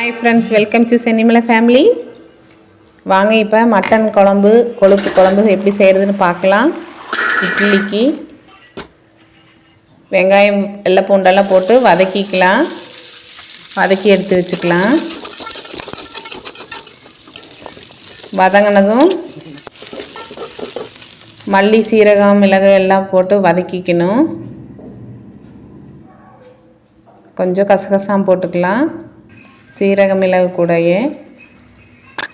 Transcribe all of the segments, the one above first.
Hi friends, welcome to Chennimalai family. வாங்க இப்போ mutton குழம்பு, கொழுப்பு குழம்பு எப்படி செய்கிறதுன்னு பார்க்கலாம். இட்லிக்கு வெங்காயம் வெள்ளை பூண்டெல்லாம் போட்டு வதக்கிக்கலாம். வதக்கி எடுத்து வச்சுக்கலாம். வதங்கினதும் மல்லி, சீரகம், மிளகு எல்லாம் போட்டு வதக்கிக்கணும். கொஞ்சம் கசகசாம் போட்டுக்கலாம். சீரக மிளகு கூடயே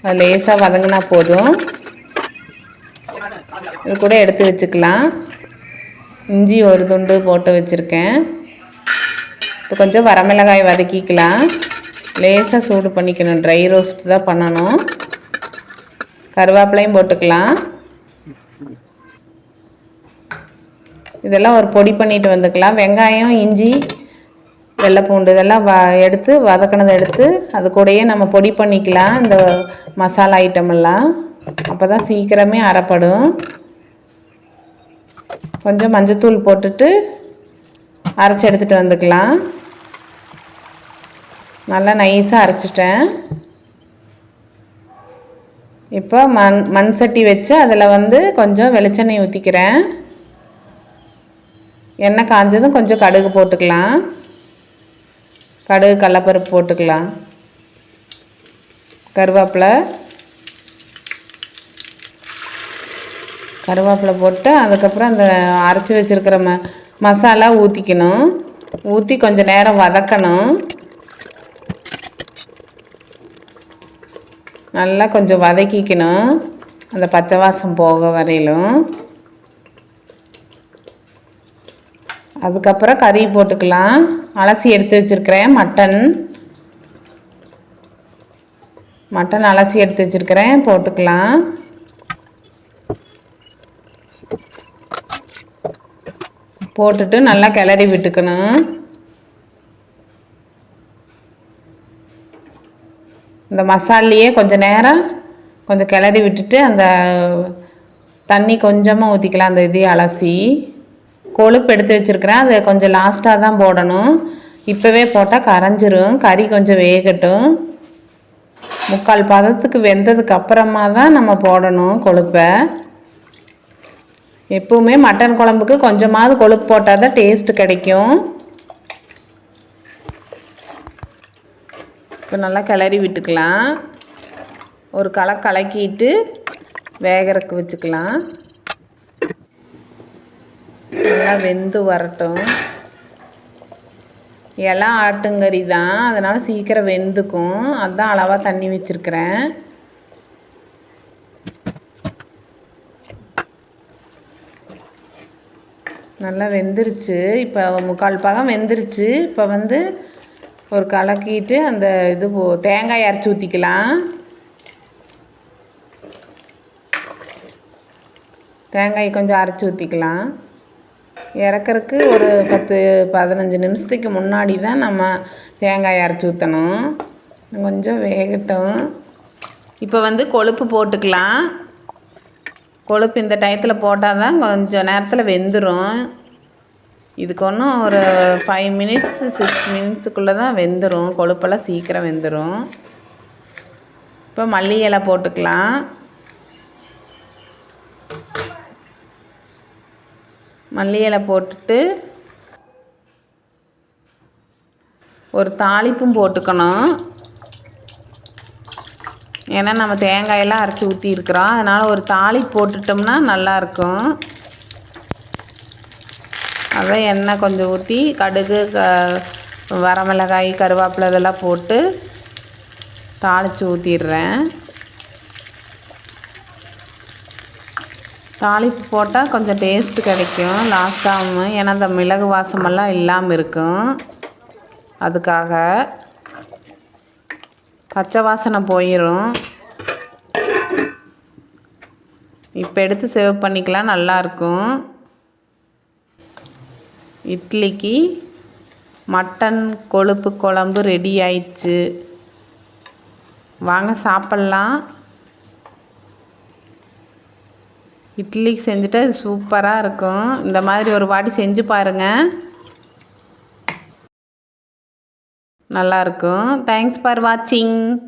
அது லேசாக வதங்கினா போதும். இது கூட எடுத்து வச்சுக்கலாம். இஞ்சி ஒரு துண்டு போட்டு வச்சுருக்கேன். இப்போ கொஞ்சம் வரமிளகாய் வதக்கிக்கலாம். லேசாக சூடு பண்ணிக்கணும். ட்ரை ரோஸ்ட் தான் பண்ணணும். கருவேப்பிலையும் போட்டுக்கலாம். இதெல்லாம் ஒரு பொடி பண்ணிட்டு வந்துக்கலாம். வெங்காயம், இஞ்சி, வெள்ளை பூண்டு இதெல்லாம் எடுத்து வதக்கினதை எடுத்து அது கூடயே நம்ம பொடி பண்ணிக்கலாம். இந்த மசாலா ஐட்டமெல்லாம் அப்போ தான் சீக்கிரமே அரைப்படும். கொஞ்சம் மஞ்சத்தூள் போட்டுட்டு அரைச்சி எடுத்துகிட்டு வந்துக்கலாம். நல்லா நைஸாக அரைச்சிட்டேன். இப்போ மண் சட்டி வச்சு அதில் கொஞ்சம் வெளிச்செண்ணெய் ஊற்றிக்கிறேன். எண்ணெய் காஞ்சதும் கொஞ்சம் கடுகு போட்டுக்கலாம். கடுகு, கடலைப்பருப்பு போட்டுக்கலாம். கருவேப்பிலை போட்டு அதுக்கப்புறம் அந்த அரைச்சி வச்சுருக்கிற மசாலா ஊற்றிக்கணும். ஊற்றி கொஞ்சம் நேரம் வதக்கணும். நல்லா கொஞ்சம் வதக்கிக்கணும், அந்த பச்சை வாசம் போக வரையிலும். அதுக்கப்புறம் கறி போட்டுக்கலாம். அலசி எடுத்து வச்சுருக்கிறேன். மட்டன் அலசி எடுத்து வச்சுருக்கிறேன், போட்டுக்கலாம். போட்டுட்டு நல்லா கிளறி விட்டுக்கணும். இந்த மசாலையே கொஞ்சம் நேரம் கொஞ்சம் கிளறி விட்டுட்டு அந்த தண்ணி கொஞ்சமாக ஊற்றிக்கலாம். அந்த இதையும் அலசி கொழுப்பு எடுத்து வச்சுருக்கிறேன். அதை கொஞ்சம் லாஸ்ட்டாக தான் போடணும். இப்போவே போட்டால் கரைஞ்சிரும். கறி கொஞ்சம் வேகட்டும். 3/4 பதத்துக்கு வெந்ததுக்கு அப்புறமா தான் நம்ம போடணும் கொழுப்பை. எப்பவுமே மட்டன் குழம்புக்கு கொஞ்சமாவது கொழுப்பு போட்டால் தான் டேஸ்ட்டு கிடைக்கும். இப்போ நல்லா கிளறி விட்டுக்கலாம். ஒரு கலக்கிட்டு வேகறதுக்கு வச்சுக்கலாம். நல்லா வெந்து வரட்டும். எல்லாம் ஆட்டுங்கறி தான், அதனால் சீக்கிரம் வெந்துக்கும். அதுதான் அளவாக தண்ணி வச்சுருக்கிறேன். நல்லா வெந்துருச்சு. இப்போ 3/4 பாகம் வெந்துருச்சு. இப்போ ஒரு கலக்கிட்டு அந்த தேங்காய் அரைச்சி ஊற்றிக்கலாம். தேங்காய் கொஞ்சம் அரைச்சி ஊற்றிக்கலாம். இறக்கறக்கு ஒரு 10-15 நிமிஷத்துக்கு முன்னாடி தான் நம்ம தேங்காய் அரைச்சி ஊற்றணும். கொஞ்சம் வேகட்டும். இப்போ கொழுப்பு போட்டுக்கலாம். கொழுப்பு இந்த டயத்தில் போட்டால் தான் கொஞ்சம் நேரத்தில் வெந்துடும். இதுக்கு ஒன்றும் ஒரு 5 மினிட்ஸ் 6 மினிட்ஸுக்குள்ளே தான் வெந்துடும். கொழுப்பெல்லாம் சீக்கிரம் வெந்துடும். இப்போ மல்லி இலை போட்டுக்கலாம். மல்லி இலை போட்டுட்டு ஒரு தாளிப்பும் போட்டுக்கணும். ஏன்னா நம்ம தேங்காயெல்லாம் அரைச்சி ஊற்றிருக்கிறோம். அதனால் ஒரு தாளிப்பு போட்டுட்டோம்னா நல்லாயிருக்கும். அதான் எண்ணெய் கொஞ்சம் ஊற்றி கடுகு, வரமிளகாய், கருவேப்பிலை இதெல்லாம் போட்டு தாளித்து ஊற்றிடுறேன். தாளிப்பு போட்டால் கொஞ்சம் டேஸ்ட்டு கிடைக்கும் லாஸ்ட்டாகவும். ஏன்னா அந்த மிளகு வாசமெல்லாம் இல்லாமல் இருக்கும். அதுக்காக பச்சை வாசனை போயிடும். இப்போ எடுத்து சேவ் பண்ணிக்கலாம், நல்லாயிருக்கும். இட்லிக்கு மட்டன் கொழுப்பு குழம்பு ரெடி ஆயிடுச்சு. வாங்க சாப்பிட்லாம். இட்லிக்கு செஞ்சுட்டு அது சூப்பராக இருக்கும். இந்த மாதிரி ஒரு வாட்டி செஞ்சு பாருங்கள். நல்லாயிருக்கும். தேங்க்ஸ் ஃபார் வாட்சிங்.